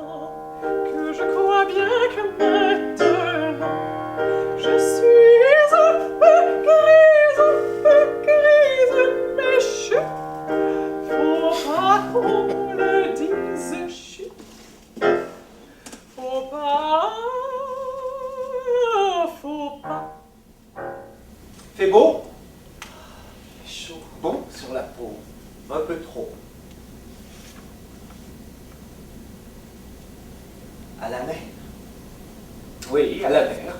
longtemps que je crois bien que maintenant je suis un peu grise, mais chut, faut pas qu'on le dise, chut, faut pas. Fait beau? Chaud. Bon sur la peau. Un peu trop. À la mer. Oui, à la mer.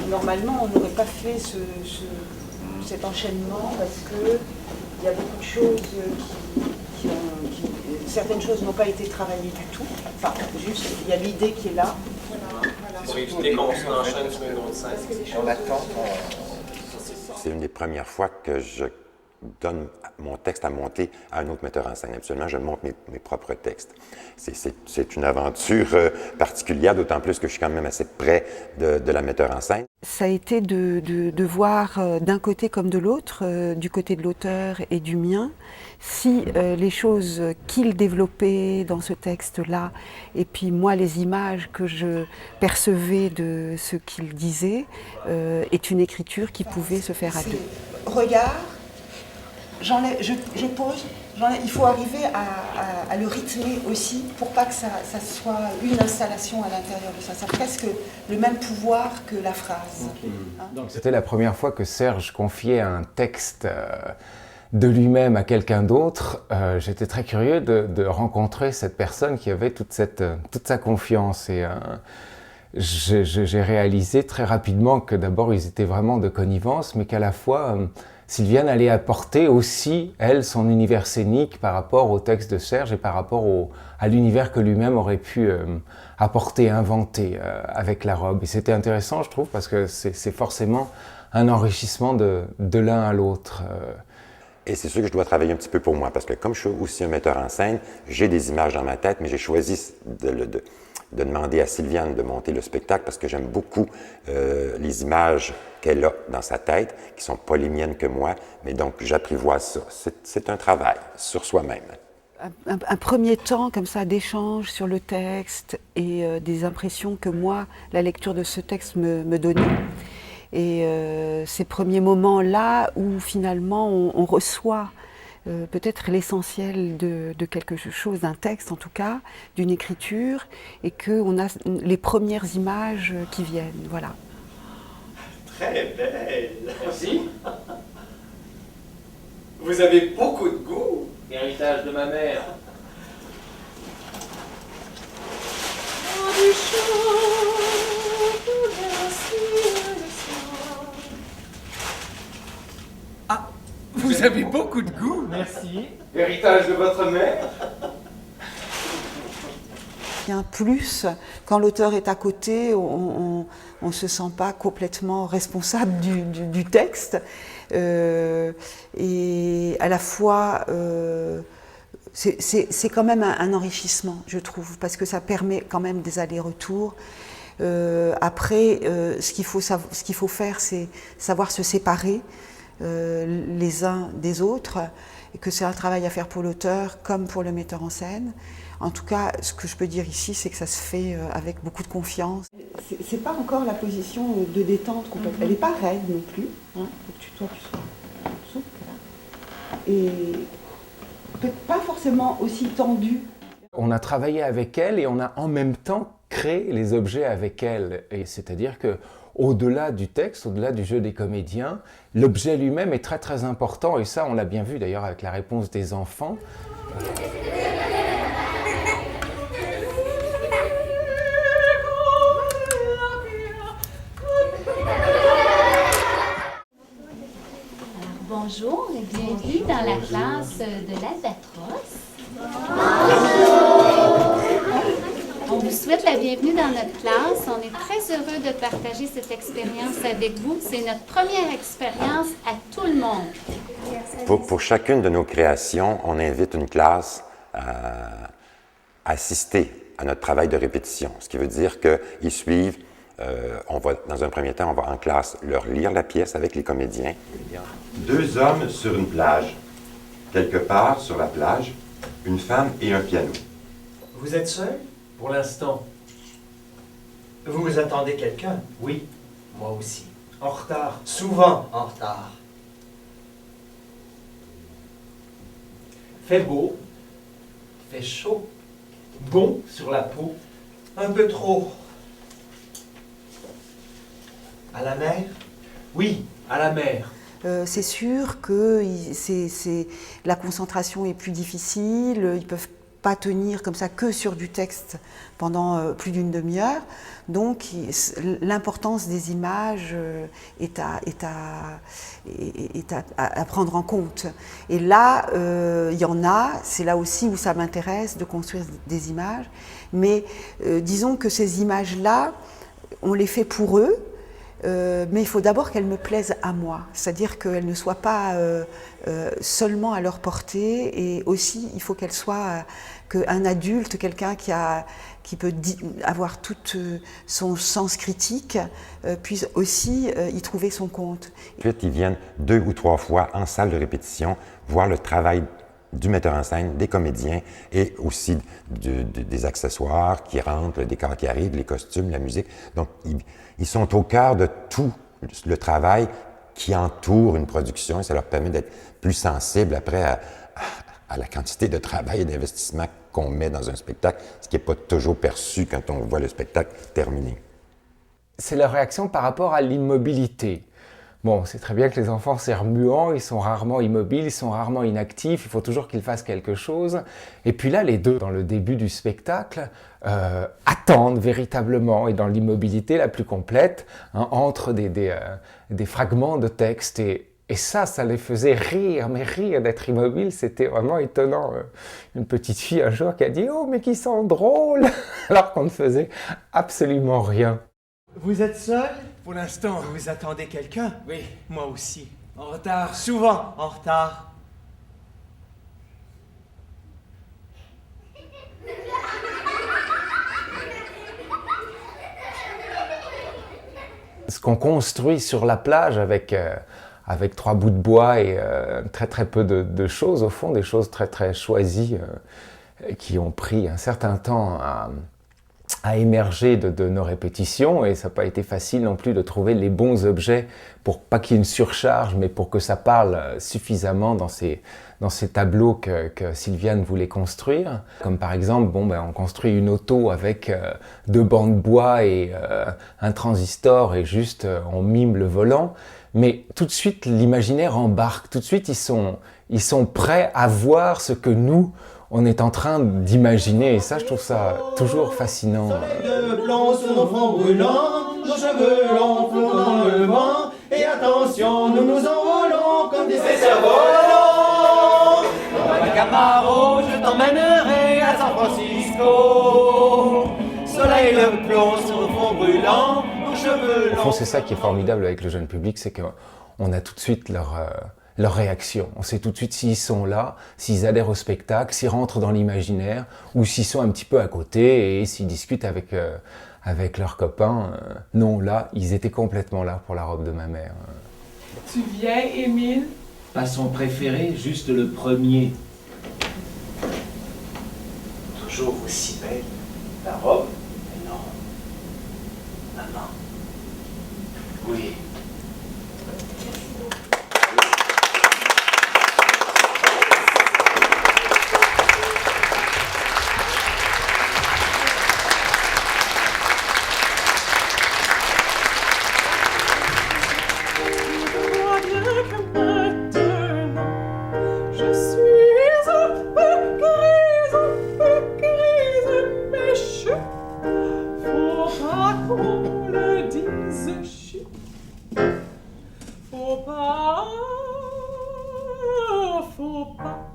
Normalement, on n'aurait pas fait cet enchaînement parce que il y a beaucoup de choses certaines choses n'ont pas été travaillées du tout. Enfin, juste, il y a l'idée qui est là. Voilà. C'est sûr, dès qu'on s'enchaîne sur une autre scène, on attend. C'est une des premières fois que je donne mon texte à monter à un autre metteur en scène. Habituellement, je monte mes propres textes. C'est une aventure particulière, d'autant plus que je suis quand même assez près de la metteur en scène. Ça a été de voir d'un côté comme de l'autre, du côté de l'auteur et du mien, si les choses qu'il développait dans ce texte-là, et puis moi les images que je percevais de ce qu'il disait, est une écriture qui pouvait se faire à deux. Regard, je pose, il faut arriver à le rythmer aussi pour pas que ça soit une installation à l'intérieur de ça. Ça a presque le même pouvoir que la phrase. Okay. Hein? Donc c'était la première fois que Serge confiait un texte de lui-même à quelqu'un d'autre. J'étais très curieux de rencontrer cette personne qui avait toute sa confiance. Et j'ai réalisé très rapidement que d'abord ils étaient vraiment de connivence, mais qu'à la fois Sylviane allait apporter aussi, elle, son univers scénique par rapport au texte de Serge et par rapport à l'univers que lui-même aurait pu apporter, inventer avec la robe. Et c'était intéressant, je trouve, parce que c'est forcément un enrichissement de l'un à l'autre. Et c'est sûr que je dois travailler un petit peu pour moi, parce que comme je suis aussi un metteur en scène, j'ai des images dans ma tête, mais j'ai choisi de demander à Sylviane de monter le spectacle parce que j'aime beaucoup les images qu'elle a dans sa tête, qui ne sont pas les miennes que moi, mais donc j'apprivoise ça. C'est un travail sur soi-même. Un premier temps comme ça d'échange sur le texte et des impressions que moi, la lecture de ce texte me donnait. Et ces premiers moments-là où finalement on reçoit peut-être l'essentiel de quelque chose, d'un texte en tout cas, d'une écriture, et qu'on a les premières images qui viennent, voilà. Très belle. Merci. Vous avez beaucoup de goût. Héritage de ma mère. Ah, vous avez beaucoup de goût. Merci. Héritage de votre mère. Il y a un plus, quand l'auteur est à côté, on ne se sent pas complètement responsable du texte. Et à la fois, c'est quand même un enrichissement, je trouve, parce que ça permet quand même des allers-retours. Après, ce qu'il faut faire, c'est savoir se séparer les uns des autres, et que c'est un travail à faire pour l'auteur comme pour le metteur en scène. En tout cas, ce que je peux dire ici, c'est que ça se fait avec beaucoup de confiance. C'est pas encore la position de détente complète. Elle n'est pas raide non plus. Hein. Toi, tu sois souple. Et peut-être pas forcément aussi tendue. On a travaillé avec elle et on a en même temps créé les objets avec elle. Et c'est-à-dire que au-delà du texte, au-delà du jeu des comédiens, l'objet lui-même est très très important. Et ça, on l'a bien vu d'ailleurs avec la réponse des enfants. Bonjour et bienvenue dans la classe de l'Albatros. On vous souhaite la bienvenue dans notre classe. On est très heureux de partager cette expérience avec vous. C'est notre première expérience à tout le monde. Pour chacune de nos créations, on invite une classe à assister à notre travail de répétition, ce qui veut dire qu'ils suivent. On va, dans un premier temps, on va en classe leur lire la pièce avec les comédiens. Deux hommes sur une plage. Quelque part sur la plage, une femme et un piano. Vous êtes seul? Pour l'instant. Vous attendez quelqu'un? Oui, moi aussi. En retard. Souvent en retard. Fait beau, fait chaud, bon sur la peau. Un peu trop. À la mer? Oui, à la mer. C'est sûr que la concentration est plus difficile, ils ne peuvent pas tenir comme ça que sur du texte pendant plus d'une demi-heure. Donc l'importance des images est à prendre en compte. Et là, il y en a, c'est là aussi où ça m'intéresse de construire des images. Mais disons que ces images-là, on les fait pour eux. Mais il faut d'abord qu'elles me plaisent à moi, c'est-à-dire qu'elles ne soient pas seulement à leur portée, et aussi il faut qu'elles soient qu'un adulte, quelqu'un qui peut avoir tout son sens critique, puisse aussi y trouver son compte. Ensuite, ils viennent 2 ou 3 fois en salle de répétition voir le travail du metteur en scène, des comédiens et aussi des accessoires qui rentrent, le décor qui arrive, les costumes, la musique. Donc, ils sont au cœur de tout le travail qui entoure une production et ça leur permet d'être plus sensibles après à la quantité de travail et d'investissement qu'on met dans un spectacle, ce qui n'est pas toujours perçu quand on voit le spectacle terminé. C'est leur réaction par rapport à l'immobilité. Bon, c'est très bien que les enfants, c'est remuant, ils sont rarement immobiles, ils sont rarement inactifs, il faut toujours qu'ils fassent quelque chose. Et puis là, les deux, dans le début du spectacle, attendent véritablement, et dans l'immobilité la plus complète, hein, entre des fragments de texte. Et ça les faisait rire, mais rire d'être immobile, c'était vraiment étonnant. Une petite fille un jour qui a dit « Oh, mais qu'ils sont drôles !» alors qu'on ne faisait absolument rien. Vous êtes seul? Pour l'instant. Vous attendez quelqu'un? Oui, Moi aussi. en retard. Souvent en retard. Ce qu'on construit sur la plage avec 3 bouts de bois et très très peu de choses, au fond, des choses très très choisies qui ont pris un certain temps à émerger de nos répétitions, et ça n'a pas été facile non plus de trouver les bons objets pour pas qu'il y ait une surcharge, mais pour que ça parle suffisamment dans ces tableaux que Sylviane voulait construire. Comme par exemple, on construit une auto avec 2 bancs de bois et un transistor et juste on mime le volant. Mais tout de suite, l'imaginaire embarque. Tout de suite, ils sont prêts à voir ce que nous, on est en train d'imaginer. Et ça, je trouve ça toujours fascinant. Le plomb sur nos fronts brûlants, nos cheveux longs flottent dans le vent. Et attention, nous nous envolons comme des cerfs-volants. Dans ma Camaro, je t'emmènerai à San Francisco. Soleil, le plomb sur nos fronts brûlants, nos cheveux longs. Au fond, c'est ça qui est formidable avec le jeune public, c'est qu'on a tout de suite leur réaction. On sait tout de suite s'ils sont là, s'ils adhèrent au spectacle, s'ils rentrent dans l'imaginaire, ou s'ils sont un petit peu à côté et s'ils discutent avec leurs copains. Non, là, ils étaient complètement là pour la robe de ma mère. Tu viens, Émile? Pas son préféré, juste le premier. Toujours aussi belle. La robe? Mais non. Maman. Oui. Faut pas